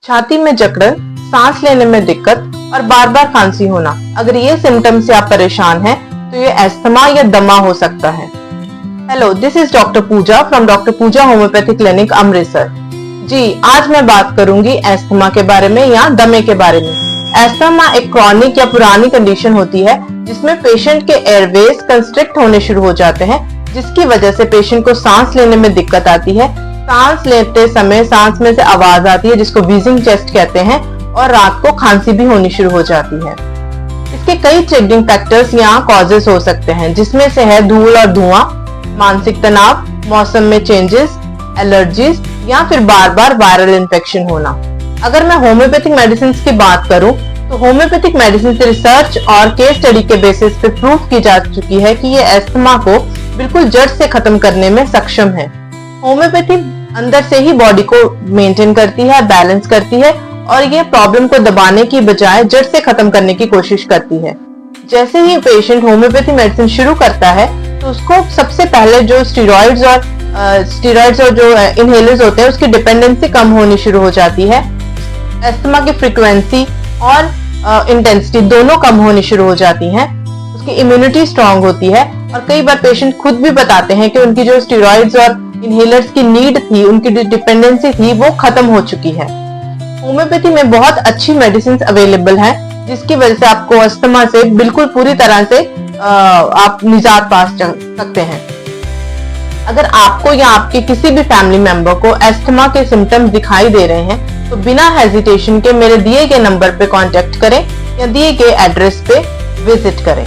छाती में जकड़न, सांस लेने में दिक्कत और बार बार खांसी होना। अगर ये सिम्टम से आप परेशान हैं तो ये अस्थमा या दमा हो सकता है। Hello, this is doctor Pooja from doctor Pooja homoeopathic clinic Amritsar. जी, आज मैं बात करूंगी अस्थमा के बारे में या दमे के बारे में। अस्थमा एक क्रॉनिक या पुरानी कंडीशन होती है जिसमें पेशेंट के एयरवेज कंस्ट्रिक्ट होने शुरू हो जाते हैं, जिसकी वजह से पेशेंट को सांस लेने में दिक्कत आती है। सांस लेते समय सांस में से आवाज आती है जिसको व्हीजिंग चेस्ट कहते हैं, और रात को खांसी भी होनी शुरू हो जाती है। इसके कई ट्रिगरिंग फैक्टर्स या कॉजेस हो सकते हैं, जिसमें से है धूल और धुआं, मानसिक तनाव, मौसम में चेंजेस, एलर्जीज या फिर बार बार वायरल इन्फेक्शन होना। अगर मैं होम्योपैथिक मेडिसिन की बात करूं तो होम्योपैथिक मेडिसिन रिसर्च और केस स्टडी के बेसिस पे प्रूव की जा चुकी है कि ये अस्थमा को बिल्कुल जड़ से खत्म करने में सक्षम है। होम्योपैथी अंदर से ही बॉडी को मेंटेन करती है, बैलेंस करती है, और ये प्रॉब्लम को दबाने की बजाय जड़ से खत्म करने की कोशिश करती है। जैसे ही पेशेंट होम्योपैथी मेडिसिन शुरू करता है तो उसको सबसे पहले जो स्टेरॉइड्स और जो इनहेलर्स होते हैं उसकी डिपेंडेंसी कम होनी शुरू हो जाती है। अस्थमा की फ्रीक्वेंसी और इंटेंसिटी दोनों कम होनी शुरू हो जाती हैं। उसकी इम्यूनिटी स्ट्रांग होती है, और कई बार पेशेंट खुद भी बताते हैं कि उनकी जो स्टेरॉइड्स और इनहेलर्स की नीड थी, उनकी डिपेंडेंसी थी, वो खत्म हो चुकी है। होम्योपैथी में बहुत अच्छी मेडिसिन अवेलेबल हैं, जिसकी वजह से आपको अस्थमा से बिल्कुल पूरी तरह से आप निजात पा सकते हैं। अगर आपको या आपके किसी भी फैमिली मेंबर को अस्थमा के सिम्टम्स दिखाई दे रहे हैं तो बिना हेजिटेशन के मेरे दिए गए नंबर पे कांटेक्ट करें या दिए गए एड्रेस पे विजिट करें।